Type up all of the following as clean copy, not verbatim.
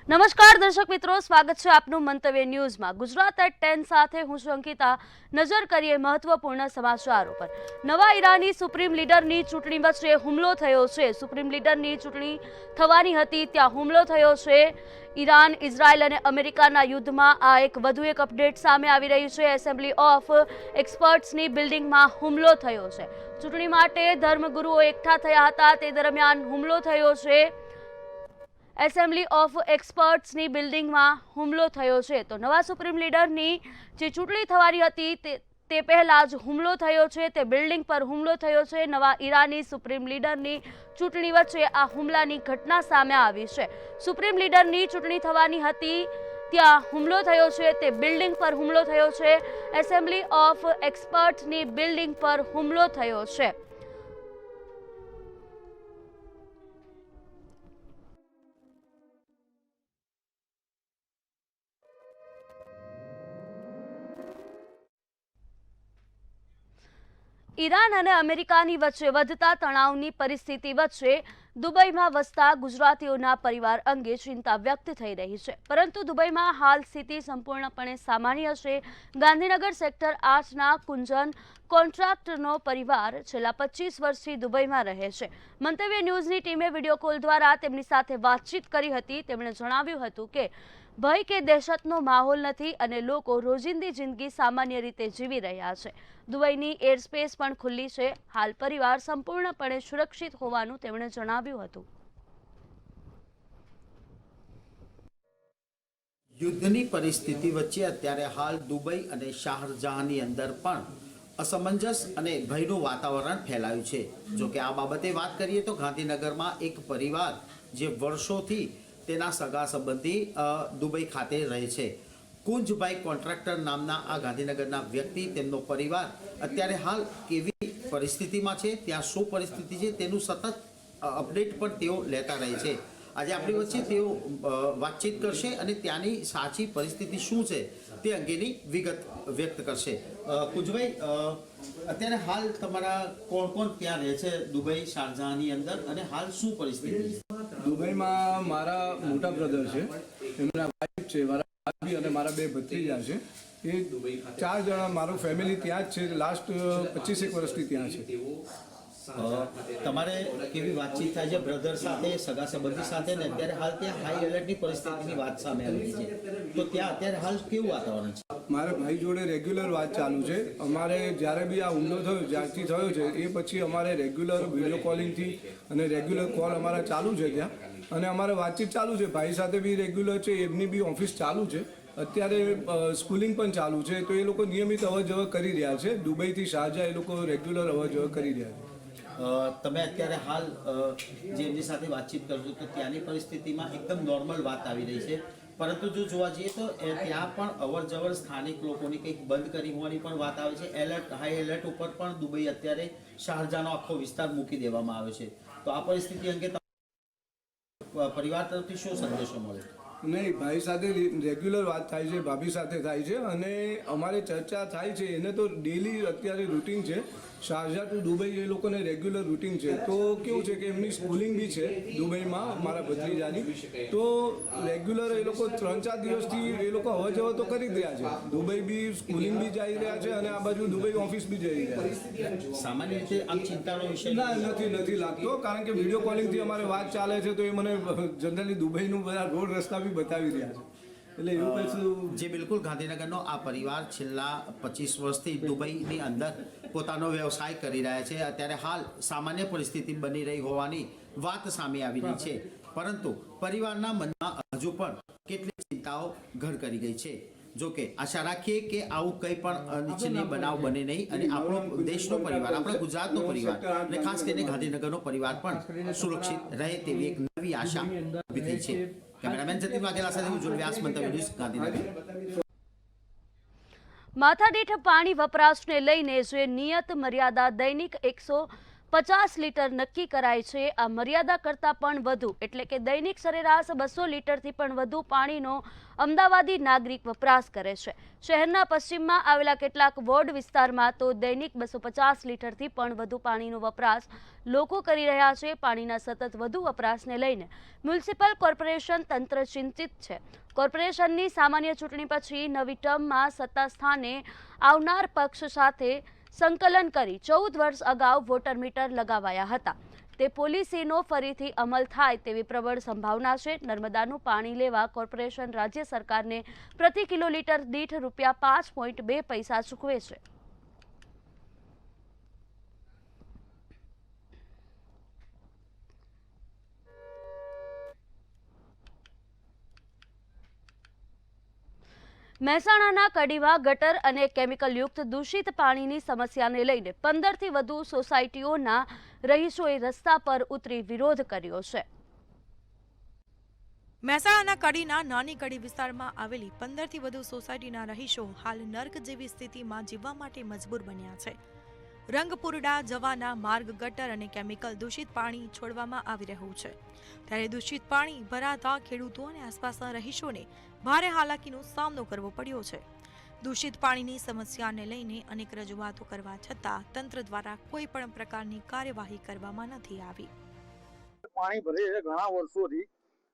નમસ્કાર દર્શક મિત્રો, સ્વાગત છે આપનું મંતવ્ય ન્યૂઝમાં। ગુજરાત એટ 10 સાથે હું છું અંકિતા। નજર કરીએ મહત્વપૂર્ણ સમાચારો પર। નવા ઈરાની સુપ્રીમ લીડરની ચૂંટણી વચ્ચે હુમલો થયો છે। સુપ્રીમ લીડરની ચૂંટણી થવાની હતી ત્યાં હુમલો થયો છે। ઈરાન, ઇઝરાયલ અને અમેરિકાના યુદ્ધમાં આ વધુ એક અપડેટ સામે આવી રહી છે। એસેમ્બલી ઓફ એક્સપર્ટ્સની બિલ્ડિંગમાં હુમલો થયો છે। ચૂંટણી માટે ધર્મગુરુઓ એકઠા થયા હતા તે દરમિયાન હુમલો થયો છે। એસેમ્બલી ઓફ એક્સપર્ટ્સની બિલ્ડિંગમાં હુમલો થયો છે। તો નવા સુપ્રીમ લીડરની જે ચૂંટણી થવાની હતી તે પહેલા જ હુમલો થયો છે। તે બિલ્ડિંગ પર હુમલો થયો છે। નવા ઈરાની સુપ્રીમ લીડરની ચૂંટણી વચ્ચે આ હુમલાની ઘટના સામે આવી છે। સુપ્રીમ લીડરની ચૂંટણી થવાની હતી ત્યાં હુમલો થયો છે। તે બિલ્ડિંગ પર હુમલો થયો છે। એસેમ્બલી ઓફ એક્સપર્ટ્સની બિલ્ડિંગ પર હુમલો થયો છે। ઈરાન અને અમેરિકાની વચ્ચે વધતા તણાવની પરિસ્થિતિ વચ્ચે દુબઈમાં વસતા ગુજરાતીઓના પરિવાર અંગે ચિંતા વ્યક્ત થઈ રહી છે। પરંતુ દુબઈમાં હાલ સ્થિતિ સંપૂર્ણપણે સામાન્ય છે। ગાંધીનગર સેક્ટર 8ના કુંજન કોન્ટ્રાક્ટરનો પરિવાર છેલ્લા 25 વર્ષથી દુબઈમાં રહે છે। મંતવ્ય ન્યૂઝની ટીમે વિડીયો કોલ દ્વારા તેમની સાથે વાતચીત કરી હતી। તેમણે જણાવ્યું હતું કે ભય કે દહેશતનો માહોલ નથી અને લોકો રોજિંદી જિંદગી સામાન્ય રીતે જીવી રહ્યા છે। દુબઈની એર સ્પેસ પણ ખુલ્લી છે। હાલ પરિવાર સંપૂર્ણપણે સુરક્ષિત હોવાનું તેમણે જણાવ્યું હતું। યુદ્ધની પરિસ્થિતિ વચ્ચે અત્યારે હાલ દુબઈ અને શારજાહની અંદર પણ અસમંજસ અને ભયનું વાતાવરણ ફેલાયું છે। જો કે આ બાબતે વાત કરીએ તો ગાંધીનગરમાં એક પરિવાર જે વર્ષોથી તેના સગા સંબંધી દુબઈ ખાતે રહે છે। કુંજભાઈ કોન્ટ્રાક્ટર નામના આ ગાંધીનગરના વ્યક્તિ, તેમનો પરિવાર અત્યારે હાલ કેવી પરિસ્થિતિમાં છે, ત્યાં શું પરિસ્થિતિ છે તેનું સતત અપડેટ પણ તેઓ લેતા રહે છે। આજે આપણી વચ્ચે તેઓ વાતચીત કરશે અને ત્યાંની સાચી પરિસ્થિતિ શું છે તે અંગેની વિગત વ્યક્ત કરશે। કુંજભાઈ, અત્યારે હાલ તમારા કોણ કોણ ત્યાં રહે છે દુબઈ શારજાહની અંદર અને હાલ શું પરિસ્થિતિ છે? દુબઈમાં મારા મોટા બ્રધર છે, એમના વાઈફ છે, મારા ભાભી અને મારા બે ભત્રીજા છે। એ 4 જણા મારું ફેમિલી ત્યાં જ છે। લાસ્ટ 25 વર્ષથી ત્યાં છે। તમારે કેવી વાતચીત થાય છે બ્રધર સાથે, સગા સંબંધી સાથે? ને અત્યારે હાલ ત્યાં હાઈ એલર્ટની પરિસ્થિતિની વાત સામે આવી છે, તો ત્યાં અત્યારે હાલ કેવું વાતાવરણ છે? મારા ભાઈ જોડે રેગ્યુલર વાત ચાલુ છે। અમારે જ્યારે બી આ હુમલો થયો, જ્યારથી થયો છે એ પછી અમારે રેગ્યુલર વિડીયો કોલિંગથી અને રેગ્યુલર કોલ અમારા ચાલુ છે ત્યાં, અને અમારે વાતચીત ચાલુ છે। ભાઈ સાથે બી રેગ્યુલર છે, એમની બી ઓફિસ ચાલુ છે। અત્યારે સ્કૂલિંગ પણ ચાલુ છે, તો એ લોકો નિયમિત અવર જવર કરી રહ્યા છે। દુબઈથી શારજાહ એ લોકો રેગ્યુલર અવર જવર કરી રહ્યા છે। તમે અત્યારે હાલ જે એમની સાથે વાતચીત કરશો તો ત્યાંની પરિસ્થિતિમાં એકદમ નોર્મલ વાત આવી રહી છે, પરંતુ જો જોવા જઈએ તો ત્યાં પણ અવર જવર સ્થાનિક લોકોની કંઈક બંધ કરી હોવાની પણ વાત આવે છે। એલર્ટ, હાઈ એલર્ટ ઉપર પણ દુબઈ અત્યારે શારજાહનો આખો વિસ્તાર મૂકી દેવામાં આવ્યો છે। તો આ પરિસ્થિતિ અંગે પરિવાર તરફથી શું સંદેશો મળે? નહીં, ભાઈ સાથે રેગ્યુલર વાત થાય છે, ભાભી સાથે થાય છે, અને અમારે ચર્ચા થાય છે। એને તો ડેલી અત્યારે રૂટીન છે। શારજાહ ટુ દુબઈ એ લોકોને રેગ્યુલર રૂટીન છે। તો કેવું છે કે એમની સ્કૂલિંગ બી છે દુબઈમાં, મારા ભત્રીજાની, તો રેગ્યુલર એ લોકો 3-4 દિવસથી એ લોકો અવર જવર તો કરી જ રહ્યા છે। દુબઈ બી સ્કૂલિંગ બી જઈ રહ્યા છે અને આ બાજુ દુબઈ ઓફિસ બી જઈ રહ્યા છે। સામાન્ય રીતે આમ ચિંતાનો વિષય ના, નથી લાગતો, કારણ કે વિડીયો કોલિંગથી અમારે વાત ચાલે છે, તો એ મને જનરલી દુબઈનું બધા રોડ રસ્તા બી બતાવી રહ્યા છે। એટલે એવું કશું જે બિલકુલ ગાંધીનગરનો આ પરિવાર છેલ્લા 25 વર્ષથી દુબઈની અંદર પોતાનો વ્યવસાય કરી રહ્યા છે। અત્યારે હાલ સામાન્ય પરિસ્થિતિ બની રહી હોવાની વાત સામે આવી રહી છે, પરંતુ પરિવારના મનમાં હજુ પણ કેટલીક ચિંતાઓ ઘર કરી ગઈ છે। જો કે આશા રાખીએ કે આવું કંઈ પણ અનિચ્છનીય બનાવ બને નહીં અને આપણો દેશનો પરિવાર, આપણા ગુજરાતનો પરિવાર અને ખાસ કરીને ગાંધીનગરનો પરિવાર પણ સુરક્ષિત રહે તેવી એક નવી આશા ઊભી થઈ છે। કેમેરામેન જતીન વાઘેલા સાથે હું જોલ વ્યાસ, મંતવ્ય ન્યૂઝ, ગાંધીનગર। માથાદીઠ પાણી વપરાશને લઈને જે નિયત મર્યાદા દૈનિક 100 50 લીટર નક્કી કરાય છે। આ મર્યાદા કરતાં પણ વધુ એટલે કે દૈનિક સરેરાશ 200 લીટરથી પણ વધુ પાણીનો અમદાવાદી નાગરિક વપરાશ કરે છે। શહેરના પશ્ચિમમાં આવેલા કેટલાક વોર્ડ વિસ્તારમાં તો દૈનિક 250 લીટરથી પણ વધુ પાણીનો વપરાશ લોકો કરી રહ્યા છે। પાણીના સતત વધુ વપરાશને લઈને મ્યુનિસિપલ કોર્પોરેશન તંત્ર ચિંતિત છે। કોર્પોરેશનની સામાન્ય ચૂંટણી પછી નવી ટર્મમાં સત્તા સ્થાને આવનાર પક્ષ સાથે સંકલન કરી 14 વર્ષ અગાઉ વોટર મીટર લગાવાયા હતા। તે પોલિસીનો ફરીથી અમલ થાય તેવી પ્રબળ સંભાવના છે। નર્મદાનું પાણી લેવા કોર્પોરેશન રાજ્ય સરકારને પ્રતિ કિલોલીટર દીઠ ₹5.2 ચૂકવે છે। મહેસાણાના કડીમાં ગટર અને કેમિકલયુક્ત દૂષિત પાણીની સમસ્યાને લઈને 15થી વધુ સોસાયટીઓના રહીશોએ રસ્તા પર ઉતરી વિરોધ કર્યો છે। મહેસાણાના કડીના નાની કડી વિસ્તારમાં આવેલી 15થી વધુ સોસાયટીના રહીશો હાલ નર્ક જેવી સ્થિતિમાં જીવવા માટે મજબૂર બન્યા છે। રંગપુરડા જવાના માર્ગ ગટર અને કેમિકલ દૂષિત પાણી છોડવામાં આવી રહ્યું છે, ત્યારે દૂષિત પાણી ભરાતા ખેડૂતો અને આસપાસના રહીશોને ભારે હાલાકીનો સામનો કરવો પડ્યો છે। દૂષિત પાણીની સમસ્યાને લઈને અનેક રજૂઆતો કરવા છતાં તંત્ર દ્વારા કોઈ પણ પ્રકારની કાર્યવાહી કરવામાં નથી આવી। પાણી ભરે છે ઘણા વર્ષોથી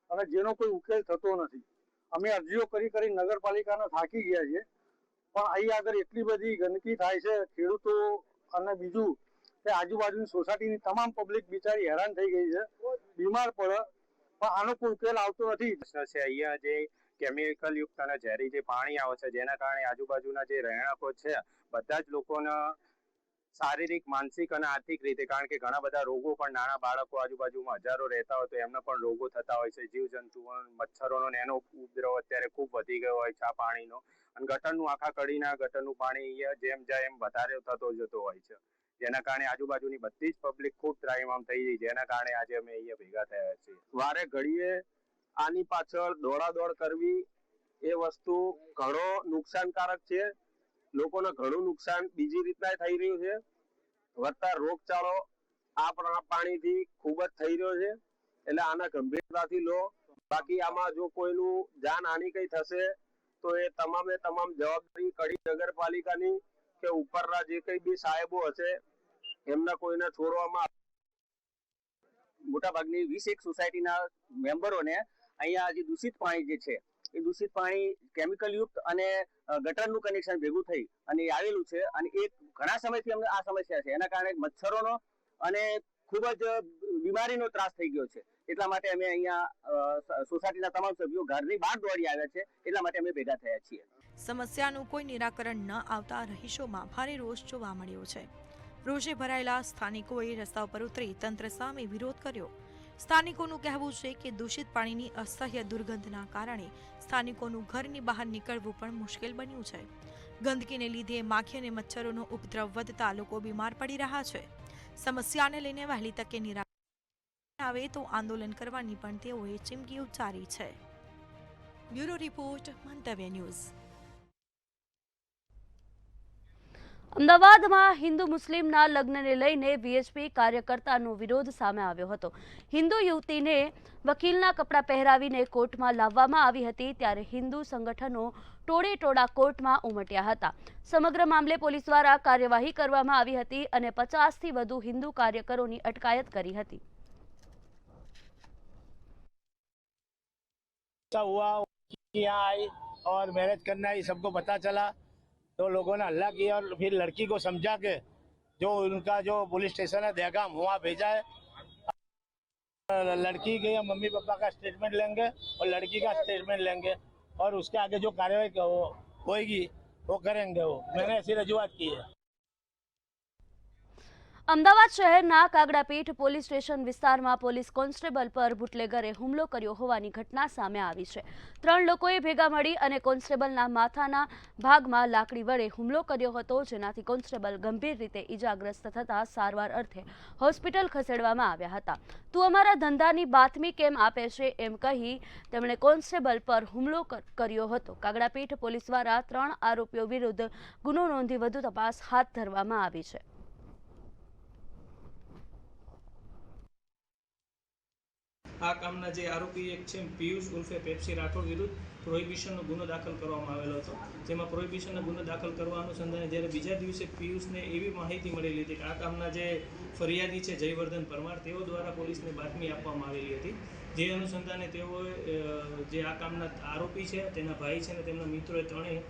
અને જેનો કોઈ ઉકેલ થતો નથી। અમે અરજીઓ કરી નગરપાલિકાને થાકી ગયા છે, પણ અહીં આગળ એટલી બધી ગંદકી થાય છે, ખેડૂતો અને બીજું કે આજુબાજુની સોસાયટીની તમામ પબ્લિક બિચારી હેરાન થઈ ગઈ છે, બીમાર પડે, પણ આનો કોઈ ઉકેલ આવતો નથી। અહીંયા જે કેમિકલ યુક્ત અને ઝેરી જે પાણી આવે છે, જેના કારણે આજુબાજુના જે રહેણાંકો છે બધા જ લોકોને શારીરિક, માનસિક અને આર્થિક રીતે, કારણ કે ઘણા બધા રોગો પણ નાના બાળકો આજુબાજુમાં હજારો રહેતા હોય તો એમને પણ રોગો થતા હોય છે, જીવજંતુઓ, મચ્છરોનો એનો ઉપદ્રવ અત્યારે ખૂબ વધી ગયો હોય છે આ પાણીનો। અને ગટરનું આખા કડીના ગટરનું પાણી અહીંયા જેમ જાય એમ વધારે થતો જતો હોય છે, જેના કારણે આજુબાજુની બધી જ પબ્લિક ખૂબ ત્રાહિમામ થઈ ગઈ, જેના કારણે આજે અમે અહીંયા ભેગા થયા છીએ। વારે ઘડીએ આની પાછળ દોડાદોડ કરવી એ વસ્તુ ઘણો નુકસાનકારક છે। લોકોને ઘણું નુકસાન બીજી રીતના થઈ રહ્યું છે, વધતા રોગચાળો આ પાણીથી ખૂબ જ થઈ રહ્યો છે, એટલે આના ગંભીરતાથી લો। બાકી આમાં જો કોઈનું જાનહાનિ કઈ થશે તો એ તમામે તમામ જવાબદારી કડી નગરપાલિકાની કે ઉપરના જે કઈ બી સાહેબો હશે એમના કોઈને છોડવામાં। મોટાભાગની 21 સોસાયટીના મેમ્બરોને અહીંયા જે દૂષિત પાણી જે છે એ દૂષિત પાણી કેમિકલ યુક્ત અને ગટરનું કનેક્શન ભેગું થઈ અને આવેલું છે, અને એ ઘણા સમયથી અમને આ સમસ્યા છે, એના કારણે મચ્છરોનો અને ખૂબ જ બીમારીનો ત્રાસ થઈ ગયો છે। એટલા માટે અમે અહીંયા સોસાયટીના તમામ સભ્યો ઘરની બહાર દોડી આવ્યા છે, એટલા માટે અમે ભેગા થયા છીએ। સમસ્યાનું કોઈ નિરાકરણ ન આવતા રહીશોમાં ભારે રોષ જોવા મળ્યો છે। રોષે ભરાયેલા સ્થાનિકોએ રસ્તા પર ઉતરી તંત્ર સામે વિરોધ કર્યો। સ્થાનિકોનું કહેવું છે કે દૂષિત પાણીની અસહ્ય દુર્ગંધના કારણે સ્થાનિકોનું ઘરની બહાર નીકળવું પણ મુશ્કેલ બન્યું છે। ગંદકીને લીધે માખી અને મચ્છરોનો ઉપદ્રવ વધતા લોકો બીમાર પડી રહ્યા છે। સમસ્યાને લઈને વહેલી તકે નિરાકરણ આવે તો આંદોલન કરવાની પણ તેઓએ ચીમકી ઉચ્ચારી છે। બ્યુરો રિપોર્ટ, મંતવ્ય ન્યૂઝ। અમદાવાદમાં હિન્દુ મુસ્લિમના લગ્નને લઈને વીએચપી કાર્યકર્તાનો વિરોધ સામે આવ્યો હતો। હિન્દુ યુવતીને વકીલના કપડાં પહેરાવીને કોર્ટમાં લાવવામાં આવી હતી, ત્યારે હિન્દુ સંગઠનો ટોળે-ટોળા કોર્ટમાં ઉમટ્યા હતા। સમગ્ર મામલે પોલીસ દ્વારા કાર્યવાહી કરવામાં આવી હતી અને 50થી વધુ હિન્દુ કાર્યકરોની અટકાયત કરી હતી। हुआ यहाँ आई और मैरिज करना ये सबको पता चला तो लोगों ने हल्ला किया और फिर लड़की को समझा के जो उनका जो पुलिस स्टेशन है दहगाम वहाँ भेजा है। लड़की के मम्मी पापा का स्टेटमेंट लेंगे और लड़की का स्टेटमेंट लेंगे और उसके आगे जो कार्रवाई होगी वो करेंगे। वो मैंने ऐसी रजूआत की है। અમદાવાદ શહેરના કાગડાપીઠ પોલીસ સ્ટેશન વિસ્તારમાં પોલીસ કોન્સ્ટેબલ પર બુટલેગરે હુમલો કર્યો હોવાની ઘટના સામે આવી છે। 3 લોકોએ ભેગા મળી અને કોન્સ્ટેબલના માથાના ભાગમાં લાકડી વડે હુમલો કર્યો હતો, જેનાથી કોન્સ્ટેબલ ગંભીર રીતે ઈજાગ્રસ્ત થતા સારવાર અર્થે હોસ્પિટલ ખસેડવામાં આવ્યા હતા। તું અમારા ધંધાની બાતમી કેમ આપે છે એમ કહી તેમણે કોન્સ્ટેબલ પર હુમલો કર્યો હતો। કાગડાપીઠ પોલીસ દ્વારા 3 આરોપીઓ વિરુદ્ધ ગુનો નોંધી વધુ તપાસ હાથ ધરવામાં આવી છે। આ કામના જે આરોપી એક છે પિયુષ ઉર્ફે પેપ્સી રાઠોડ વિરુદ્ધ પ્રોહિબિશનનો ગુનો દાખલ કરવામાં આવેલો હતો, જેમાં પ્રોહિબિશનનો ગુનો દાખલ કરવા અનુસંધાને જ્યારે બીજા દિવસે પિયુષને એવી માહિતી મળેલી હતી કે આ કામના જે ફરિયાદી છે જયવર્ધન પરમાર તેઓ દ્વારા પોલીસને બાતમી આપવામાં આવેલી હતી, જે અનુસંધાને તેઓએ જે આ કામના આરોપી છે તેના ભાઈ છે અને તેમના મિત્રોએ ત્રણેય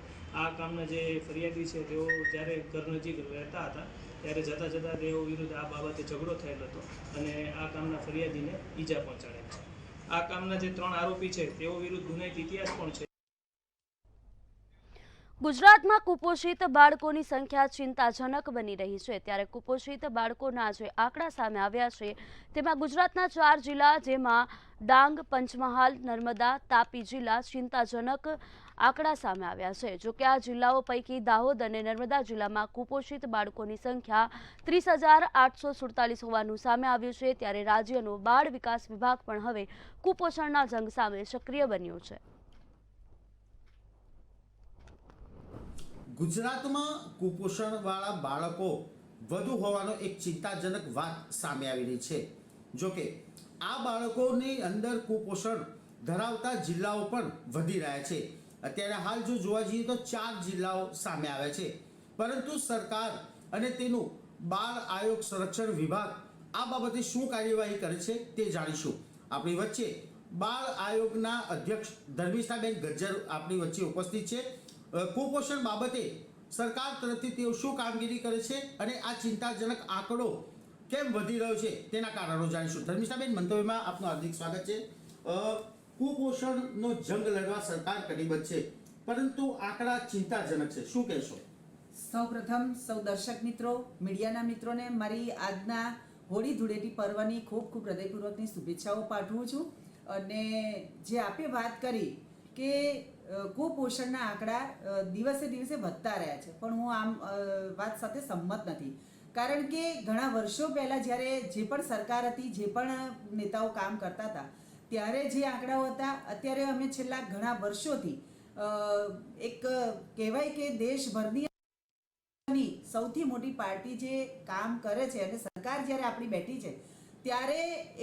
આ કામના જે ફરિયાદી છે તેઓ જ્યારે ઘર નજીક રહેતા હતા ત્યારે જતાં જતાં તેઓ વિરુદ્ધ આ બાબતે ઝઘડો થયેલ હતો અને આ કામના ફરિયાદીને ઈજા પહોંચાડેલ છે. આ કામના જે 3 આરોપી છે તેઓ વિરુદ્ધ ગુનાહિત ઇતિહાસ પણ છે. ગુજરાતમાં કુપોષિત બાળકોની સંખ્યા ચિંતાજનક બની રહી છે, ત્યારે કુપોષિત બાળકોના જે આંકડા સામે આવ્યા છે તેમાં ગુજરાતના 4 જિલ્લા જેમાં ડાંગ, પંચમહાલ, નર્મદા, તાપી જિલ્લા ચિંતાજનક આંકડા સામે આવ્યા છે. જો કે આ જિલ્લાઓ પૈકી દાહોદ અને નર્મદા જિલ્લામાં કુપોષિત બાળકોની સંખ્યા 30,847 હોવાનું સામે આવ્યું છે, ત્યારે રાજ્યનો બાળ વિકાસ વિભાગ પણ હવે કુપોષણના જંગ સામે સક્રિય બન્યું છે. ગુજરાતમાં કુપોષણવાળા બાળકો વધુ હોવાનો એક ચિંતાજનક વાત સામે આવી રહી છે. જોકે આ બાળકોની અંદર કુપોષણ ધરાવતા જિલ્લાઓ પણ વધી રહ્યા છે. અત્યારે હાલ જો જોવા જઈએ તો 4 જિલ્લાઓ સામે આવ્યા છે, પરંતુ સરકાર અને તેનું બાળ આયોગ સંરક્ષણ વિભાગ આ બાબતે શું કાર્યવાહી કરે છે તે જાણીશું. આપણી વચ્ચે બાળ આયોગના અધ્યક્ષ ધર્મિષ્ઠાબેન ગજ્જર આપણી વચ્ચે ઉપસ્થિત છે. કુપોષણ બાબતે સરકાર તરફથી તેઓ શું કામગીરી કરે છે અને આ ચિંતાજનક આંકડો કેમ વધી રહ્યો છે તેના કારણો જાણીશું. ધર્મિષ્ઠાબેન, મંતવ્યમાં આપનું હાર્દિક સ્વાગત છે. કુપોષણનો જંગ લડવા સરકાર કટિબદ્ધ છે, પરંતુ આંકડા ચિંતાજનક છે, શું કહેશો? સૌપ્રથમ સૌ દર્શક મિત્રો, મીડિયાના મિત્રોને મારી આજના હોળી ધૂળેટી પર્વની ખૂબ ખૂબ હૃદયપૂર્વકની શુભેચ્છાઓ પાઠવું છું. અને જે આપે વાત કરી કે કુપોષણના આંકડા દિવસે દિવસે વધતા રહ્યા છે, પણ હું આમ વાત સાથે સંમત નથી. કારણ કે ઘણા વર્ષો પહેલાં જ્યારે જે પણ સરકાર હતી, જે પણ નેતાઓ કામ કરતા હતા, ત્યારે જે આંકડાઓ હતા, અત્યારે અમે છેલ્લા ઘણા વર્ષોથી એક કહેવાય કે દેશભરની સૌથી મોટી પાર્ટી જે કામ કરે છે અને સરકાર જ્યારે આપણી બેઠી છે ત્યારે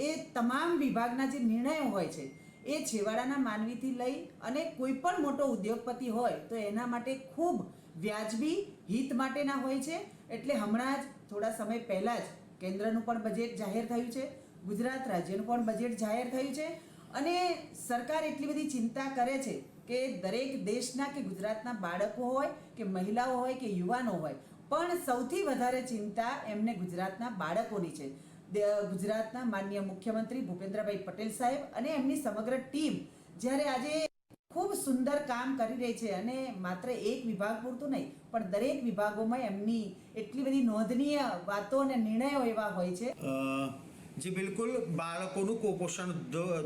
એ તમામ વિભાગના જે નિર્ણયો હોય છે એ છેવાડાના માનવીથી લઈ અને કોઈ પણ મોટો ઉદ્યોગપતિ હોય તો એના માટે ખૂબ વ્યાજબી હિત માટેના હોય છે. એટલે હમણાં જ થોડા સમય પહેલાં જ કેન્દ્રનું પણ બજેટ જાહેર થયું છે, ગુજરાત રાજ્યનું પણ બજેટ જાહેર થયું છે અને સરકાર એટલી બધી ચિંતા કરે છે કે દરેક દેશના કે ગુજરાતના બાળકો હોય કે મહિલાઓ હોય કે યુવાનો હોય, પણ સૌથી વધારે ચિંતા એમને ગુજરાતના બાળકોની છે. ગુજરાતના માનનીય મુખ્યમંત્રી ભૂપેન્દ્રભાઈ પટેલ સાહેબ અને એમની સમગ્ર ટીમ જ્યારે આજે ખૂબ સુંદર કામ કરી રહી છે અને માત્ર એક વિભાગ પૂરતું નહીં પણ દરેક વિભાગોમાં એમની એટલી બધી નોંધનીય વાતો અને નિર્ણયો એવા હોય છે. જી બિલકુલ, બાળકોનું કુપોષણ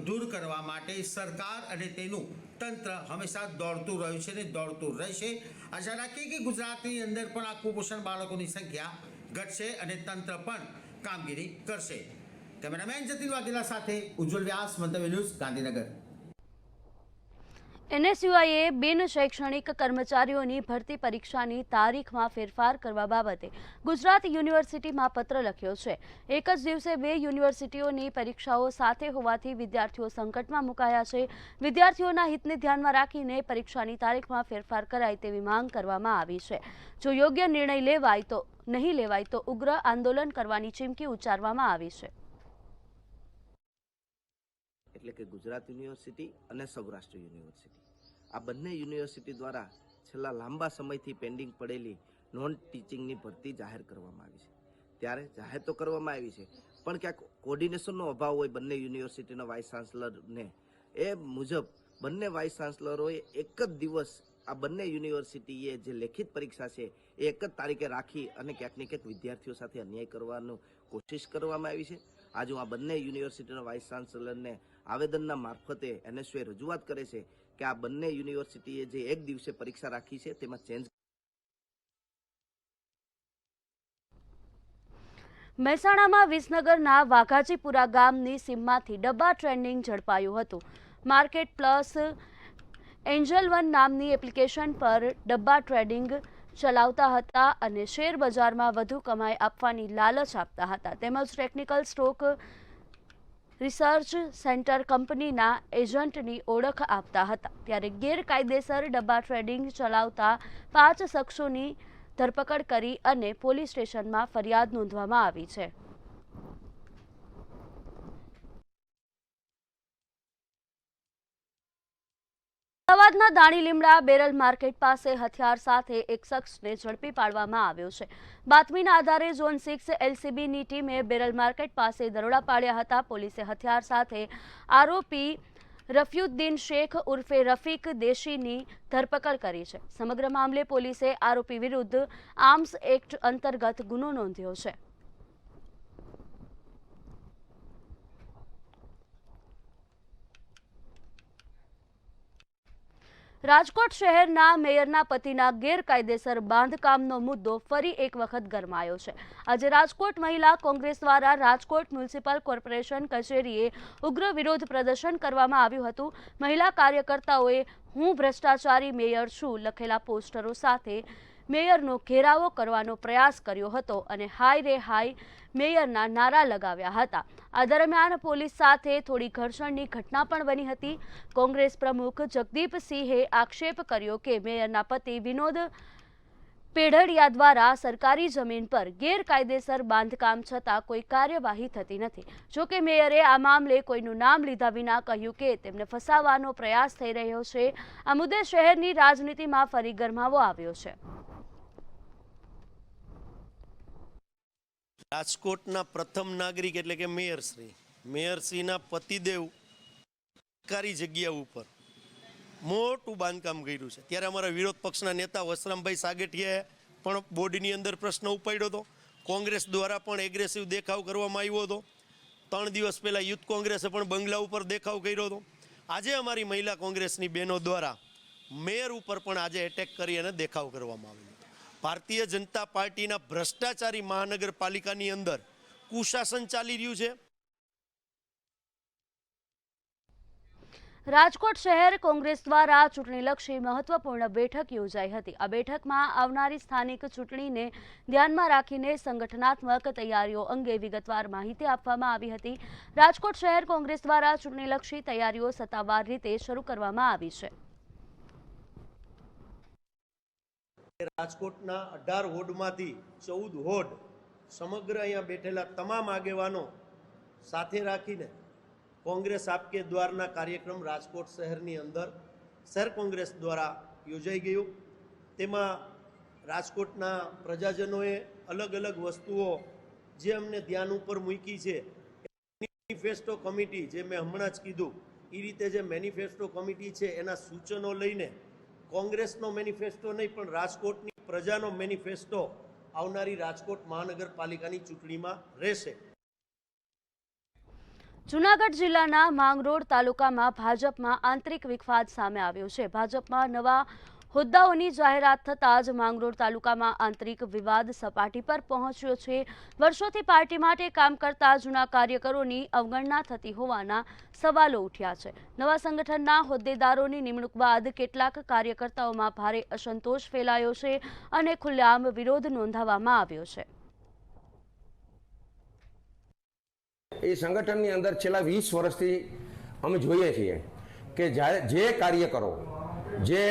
દૂર કરવા માટે સરકાર અને તેનું તંત્ર હંમેશા દોડતું રહ્યું છે અને દોડતું રહેશે. આશા રાખીએ કે ગુજરાતની અંદર પણ આ કુપોષણ બાળકોની સંખ્યા ઘટશે અને તંત્ર પણ કામગીરી કરશે. કેમેરામેન જતીન વાઘેલા સાથે ઉજ્જવલ વ્યાસ, મંતવ્ય ન્યૂઝ, ગાંધીનગર. NSUIએ બિન શૈક્ષણિક કર્મચારીઓની ભરતી પરીક્ષાની તારીખમાં ફેરફાર કરવા બાબતે ગુજરાત યુનિવર્સિટીમાં પત્ર લખ્યો છે. એક જ દિવસે 2 યુનિવર્સિટીઓની પરીક્ષાઓ સાથે હોવાથી વિદ્યાર્થીઓ સંકટમાં મુકાયા છે. વિદ્યાર્થીઓના હિતને ધ્યાનમાં રાખીને પરીક્ષાની તારીખમાં ફેરફાર કરાય તેવી માંગ કરવામાં આવી છે. જો યોગ્ય નિર્ણય લેવાય તો નહીં લેવાય તો ઉગ્ર આંદોલન કરવાની ચીમકી ઉચ્ચારવામાં આવી છે. એટલે કે ગુજરાત યુનિવર્સિટી અને સૌરાષ્ટ્ર યુનિવર્સિટી, આ બંને યુનિવર્સિટી દ્વારા છેલ્લા લાંબા સમયથી પેન્ડિંગ પડેલી નોન ટીચિંગની ભરતી જાહેર કરવામાં આવી છે. ત્યારે જાહેર તો કરવામાં આવી છે, પણ ક્યાંક કોર્ડિનેશનનો અભાવ હોય બંને યુનિવર્સિટીના વાઇસ ચાન્સલરને. એ મુજબ બંને વાઇસ ચાન્સલરોએ એક જ દિવસ આ બંને યુનિવર્સિટીએ જે લેખિત પરીક્ષા છે એ એક જ તારીખે રાખી અને ક્યાંક ને ક્યાંક વિદ્યાર્થીઓ સાથે અન્યાય કરવાનો કોશિશ કરવામાં આવી છે. આજે હું આ બંને યુનિવર્સિટીના વાઇસ ચાન્સલરને આવેદનના મારફતે NSUI રજૂઆત કરે છે કે આ બંને યુનિવર્સિટીએ જે એક દિવસે પરીક્ષા રાખી છે તેમાં ચેન્જ. મહેસાણામાં વિસનગરના વાઘાજીપુરા ગામની સીમમાંથી ડબ્બા ટ્રેડિંગ ઝડપાયું હતું. માર્કેટ પ્લસ એન્જલ 1 નામની એપ્લિકેશન પર ડબ્બા ટ્રેડિંગ ચલાવતા હતા અને શેર બજારમાં વધુ કમાઈ આપવાની લાલચ આપતા હતા. તેમજ ટેકનિકલ સ્ટોક રિસર્ચ સેન્ટર કંપનીના એજન્ટની ઓળખ આપતા હતા, ત્યારે ગેરકાયદેસર ડબ્બા ટ્રેડિંગ ચલાવતા 5 શખ્સોની ધરપકડ કરી અને પોલીસ સ્ટેશનમાં ફરિયાદ નોંધવામાં આવી છે. અમદાવાદના દાણી લીમડા બેરલ માર્કેટ પાસે હથિયાર સાથે એક શખ્સને ઝડપી પાડવામાં આવ્યો છે. બાતમીના આધારે ઝોન 6 એલસીબીની ટીમે બેરલ માર્કેટ પાસે દરોડા પાડ્યા હતા. પોલીસે હથિયાર સાથે આરોપી રફીઉદ્દીન શેખ ઉર્ફે રફીક દેશીની ધરપકડ કરી છે. સમગ્ર મામલે પોલીસે આરોપી વિરુદ્ધ આર્મ્સ એક્ટ અંતર્ગત ગુનો નોંધ્યો છે. રાજકોટ શહેરના મેયરના પતિના ગેરકાયદેસર બાંધકામનો મુદ્દો ફરી એક વખત ગરમાયો છે. આજે રાજકોટ મહિલા કોંગ્રેસ દ્વારા રાજકોટ મ્યુનિસિપલ કોર્પોરેશન કચેરીએ ઉગ્ર વિરોધ પ્રદર્શન કરવામાં આવ્યું હતું. મહિલા કાર્યકર્તાઓએ "હું ભ્રષ્ટાચારી મેયર છું" લખેલા પોસ્ટરો સાથે મેયરનો ઘેરાવો કરવાનો પ્રયાસ કર્યો હતો અને "હાય રે હાય મેયરના" નારા લગાવ્યા હતા. આ દરમિયાન પોલીસ સાથે થોડી ઘર્ષણની ઘટના પણ બની હતી. કોંગ્રેસ પ્રમુખ જગદીપસિંહે આક્ષેપ કર્યો કે મેયરના પતિ વિનોદ પેઢડિયા દ્વારા સરકારી જમીન પર ગેરકાયદેસર બાંધકામ છતાં કોઈ કાર્યવાહી થતી નથી. જોકે મેયરે આ મામલે કોઈનું નામ લીધા વિના કહ્યું કે તેમને ફસાવવાનો પ્રયાસ થઈ રહ્યો છે. આ મુદ્દે શહેરની રાજનીતિમાં ફરી ગરમાવો આવ્યો છે. રાજકોટના પ્રથમ નાગરિક એટલે કે મેયરશ્રીના પતિદેવ સરકારી જગ્યા ઉપર મોટું બાંધકામ કર્યું છે. ત્યારે અમારા વિરોધ પક્ષના નેતા વસરામભાઈ સાગઠિયાએ પણ બોર્ડની અંદર પ્રશ્ન ઉપાડ્યો હતો. કોંગ્રેસ દ્વારા પણ એગ્રેસિવ દેખાવ કરવામાં આવ્યો હતો. 3 દિવસ પહેલાં યુથ કોંગ્રેસે પણ બંગલા ઉપર દેખાવ કર્યો હતો. આજે અમારી મહિલા કોંગ્રેસની બહેનો દ્વારા મેયર ઉપર પણ આજે એટેક કરી અને દેખાવ કરવામાં આવ્યો. ભારતીય જનતા પાર્ટીના ભ્રષ્ટાચારી મહાનગરપાલિકાની અંદર કુશાસન ચાલી રહ્યું છે. રાજકોટ શહેર કોંગ્રેસ દ્વારા ચૂંટણીલક્ષી મહત્વપૂર્ણ બેઠક યોજાઈ હતી. આ બેઠકમાં આવનારી સ્થાનિક ચૂંટણીને ધ્યાનમાં રાખીને સંગઠનાત્મક તૈયારીઓ અંગે વિગતવાર માહિતી આપવામાં આવી હતી. રાજકોટ શહેર કોંગ્રેસ દ્વારા ચૂંટણીલક્ષી તૈયારીઓ સત્તાવાર રીતે શરૂ કરવામાં આવી છે. રાજકોટના 18 વોર્ડમાંથી 14 વોર્ડ સમગ્ર અહીંયા બેઠેલા તમામ આગેવાનો સાથે રાખીને કોંગ્રેસ આપકે દ્વારના કાર્યક્રમ રાજકોટ શહેરની અંદર શહેર કોંગ્રેસ દ્વારા યોજાઈ ગયું. તેમાં રાજકોટના પ્રજાજનોએ અલગ અલગ વસ્તુઓ જે અમને ધ્યાન ઉપર મૂકી છે. મેનિફેસ્ટો કમિટી, જે મેં હમણાં જ કીધું એ રીતે જે મેનિફેસ્ટો કમિટી છે એના સૂચનો લઈને કોંગ્રેસનો મેનિફેસ્ટો નહીં પણ રાજકોટની પ્રજાનો મેનિફેસ્ટો આવનારી રાજકોટ મહાનગરપાલિકાની ચૂંટણીમાં રહેશે. જૂનાગઢ જિલ્લાના માંગરોળ તાલુકામાં ભાજપમાં આંતરિક વિખવાદ સામે આવ્યો છે. ભાજપમાં નવા હોદ્દાઓની જાહેરાત થતાં જ માંગરોળ તાલુકામાં આંતરિક વિવાદ સપાટી પર પહોંચ્યો છે. વર્ષોથી પાર્ટી માટે કામ કરતા જૂના કાર્યકરોની અવગણના થતી હોવાના સવાલો ઉઠ્યા છે. નવા સંગઠનના હોદ્દેદારોની નિમણૂક બાદ કેટલાક કાર્યકર્તાઓમાં ભારે અસંતોષ ફેલાયો છે અને ખુલ્લેઆમ વિરોધ નોંધાવવામાં આવ્યો છે. એ સંગઠનની અંદર છેલ્લા 20 વર્ષથી અમે જોઈએ છીએ કે જે કાર્યકરો, જે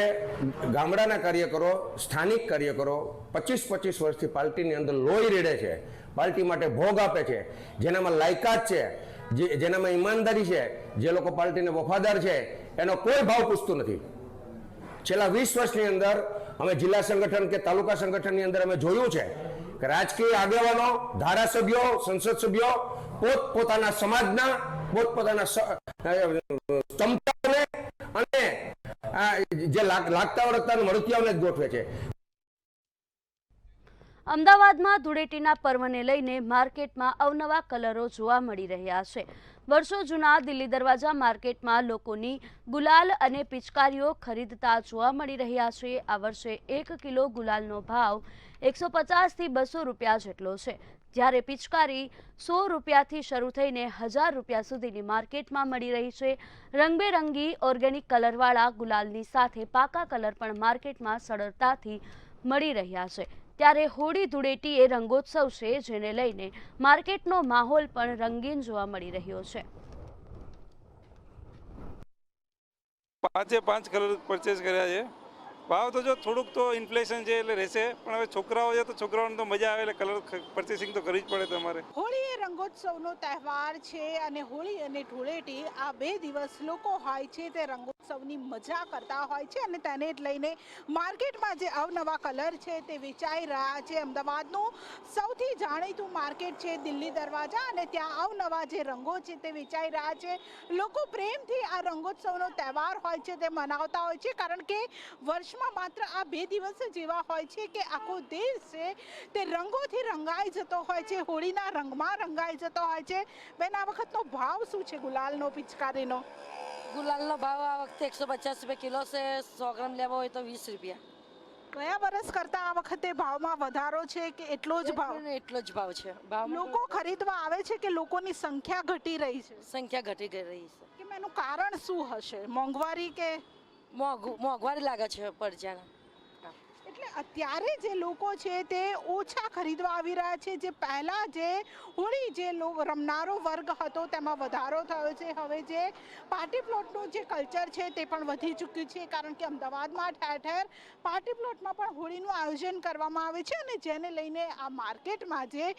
ગામડાના કાર્યકરો, સ્થાનિક કાર્યકરો 25 વર્ષથી પાર્ટીની અંદર લોહી રેડે છે, પાર્ટી માટે ભોગ આપે છે, જેનામાં લાયકાત છે, જેનામાં ઈમાનદારી છે, જે લોકો પાર્ટીને વફાદાર છે, એનો કોઈ ભાવ પૂછતું નથી. છેલ્લા 20 વર્ષની અંદર અમે જિલ્લા સંગઠન કે તાલુકા સંગઠનની અંદર અમે જોયું છે કે રાજકીય આગેવાનો, ધારાસભ્યો, સંસદ સભ્યો પોતપોતાના સમાજના પોતપોતાના ચમચાઓને અને જે લાગતા વળગતા મળતિયાઓને જ ગોઠવે છે. અમદાવાદમાં ધૂળેટીના પર્વને લઈને માર્કેટમાં અવનવા કલરો જોવા મળી રહ્યા છે. વર્ષો જૂના દિલ્હી દરવાજા માર્કેટમાં લોકોની ગુલાલ અને પિચકારીઓ ખરીદતા જોવા મળી રહ્યા છે. આ વર્ષે 1 કિલો ગુલાલનો ભાવ 150 થી 200 રૂપિયા જેટલો છે, જ્યારે પિચકારી 100 રૂપિયાથી શરૂ થઈને 1000 રૂપિયા સુધીની માર્કેટમાં મળી રહી છે. રંગબેરંગી ઓર્ગેનિક કલરવાળા ગુલાલની સાથે પાકા કલર પણ માર્કેટમાં સરળતાથી મળી રહ્યા છે. ત્યારે હોળી ધૂળેટી એ રંગોત્સવ છે, જેને લઈને માર્કેટનો માહોલ પણ રંગીન જોવા મળી રહ્યો છે. 5 કલર પરચેસ કર્યા છે. ભાવ તો જો થોડુંક તો ઇન્ફ્લેશન છે એટલે રહેશે, પણ હવે છોકરાઓ છે તો છોકરાઓને તો મજા આવે એટલે કલર પરચેસિંગ તો કરવી જ પડે તમારે. હોળી એ રંગોત્સવનો તહેવાર છે અને હોળી અને ધૂળેટી આ 2 દિવસ લોકો હોય છે તે રંગોત્સવની મજા કરતા હોય છે અને તેને જ લઈને માર્કેટમાં જે અવનવા કલર છે તે વેચાઈ રહ્યા છે. અમદાવાદનું સૌથી જાણીતું માર્કેટ છે દિલ્હી દરવાજા અને ત્યાં અવનવા જે રંગો છે તે વેચાઈ રહ્યા છે. લોકો પ્રેમથી આ રંગોત્સવનો તહેવાર હોય છે તે મનાવતા હોય છે, કારણ કે વર્ષમાં માત્ર આ 2 દિવસ જેવા હોય છે કે આખો દેશ છે તે રંગોથી રંગાઈ જતો હોય છે, હોળીના રંગમાં રંગાઈ જતો હોય છે. બેન, આ વખતનો ભાવ શું છે ગુલાલનો, પિચકારીનો? ગુલાલનો ભાવ આ વખતે 150 રૂપિયા કિલો છે. 100 ગ્રામ લેવો હોય તો 20 રૂપિયા. ગયા વર્ષ કરતા આ વખતે ભાવમાં વધારો છે કે એટલો જ ભાવ? એટલો જ ભાવ છે. લોકો ખરીદવા આવે છે કે લોકોની સંખ્યા ઘટી રહી છે? સંખ્યા ઘટી ગઈ રહી છે. કે એનું કારણ શું હશે? મોંઘવારી કે મોંઘવારી લાગે છે પરજાના. એટલે અત્યારે જે લોકો છે તે ઓછા ખરીદવા આવી રહ્યા છે. જે પહેલા જે હોળી જે રમનારો વર્ગ હતો તેમાં વધારો થયો છે. હવે જે પાર્ટી પ્લોટનું જે કલ્ચર છે તે પણ વધી ચૂક્યું છે, કારણ કે અમદાવાદમાં ઠેર ઠેર પાર્ટી પ્લોટમાં પણ હોળીનું આયોજન કરવામાં આવે છે અને જેને લઈને આ માર્કેટમાં જે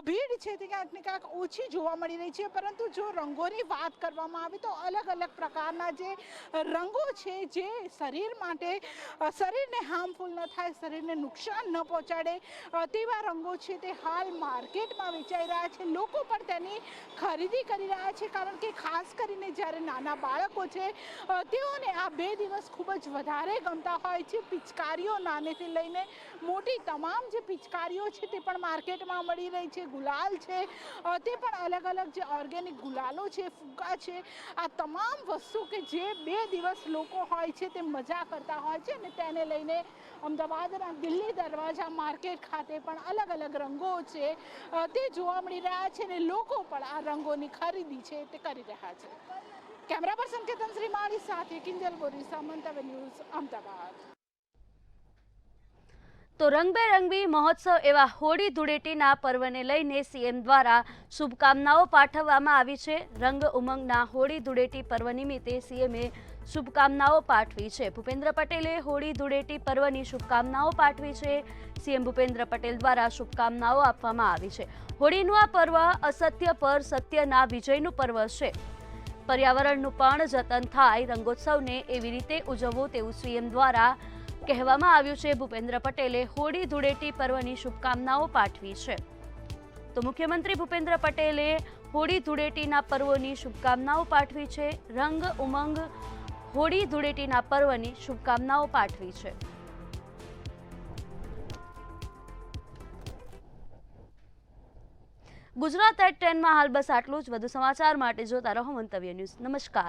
ભીડ છે તે ક્યાંક ને ક્યાંક ઓછી જોવા મળી રહી છે. પરંતુ જો રંગોની વાત કરવામાં આવે તો અલગ અલગ પ્રકારના જે રંગો છે જે શરીર માટે શરીરને હાર્મફુલ ન થાય, શરીરને નુકસાન ન પહોંચાડે તેવા રંગો છે તે હાલ માર્કેટમાં વેચાઈ રહ્યા છે. લોકો પણ તેની ખરીદી કરી રહ્યા છે, કારણ કે ખાસ કરીને જ્યારે નાના બાળકો છે તેઓને આ 2 દિવસ ખૂબ જ વધારે ગમતા હોય છે. પિચકારીઓ નાનેથી લઈને મોટી તમામ જે પિચકારીઓ છે તે પણ માર્કેટમાં મળી રહી છે. ગુલાલ છે તે પણ અલગ અલગ જે ઓર્ગેનિક ગુલાલો છે, ફુગ્ગા છે, આ તમામ વસ્તુ કે જે 2 દિવસ લોકો હોય છે તે મજા કરતા હોય છે અને તેને લઈને અમદાવાદના દિલ્હી દરવાજા માર્કેટ ખાતે પણ અલગ અલગ રંગો છે તે જોવા મળી રહ્યા છે અને લોકો પણ આ રંગોની ખરીદી છે તે કરી રહ્યા છે. કેમેરા પર્સન કેતન શ્રીમાળી સાથે કિંજલ બોરીસા, મંતવ્ય ન્યૂઝ, અમદાવાદ. તો રંગબેરંગી મહોત્સવ એવા હોળી ધૂળેટીના પર્વને લઈને સીએમ દ્વારા શુભકામનાઓ પાઠવવામાં આવી છે. રંગ ઉમંગના હોળી ધૂળેટી પર્વ નિમિત્તે સીએમએ શુભકામનાઓ પાઠવી છે. ભૂપેન્દ્ર પટેલે હોળી ધૂળેટી પર્વની શુભકામનાઓ પાઠવી છે. સીએમ ભૂપેન્દ્ર પટેલ દ્વારા શુભકામનાઓ આપવામાં આવી છે. હોળીનું આ પર્વ અસત્ય પર સત્યના વિજયનું પર્વ છે. પર્યાવરણનું પણ જતન થાય, રંગોત્સવને એવી રીતે ઉજવવો તેવું સીએમ દ્વારા કહેવામાં આવ્યું છે. ભૂપેન્દ્ર પટેલે હોળી ધૂળેટી પર્વની શુભકામનાઓ પાઠવી છે. તો મુખ્યમંત્રી ભૂપેન્દ્ર પટેલે હોળી ધૂળેટીના પર્વોની શુભકામનાઓ પાઠવી છે. રંગ ઉમંગ હોળી ધૂળેટીના પર્વની શુભકામનાઓ પાઠવી છે. ગુજરાત એટ 10માં હાલ બસ આટલું જ. વધુ સમાચાર માટે જોતા રહો મંતવ્ય ન્યૂઝ. નમસ્કાર.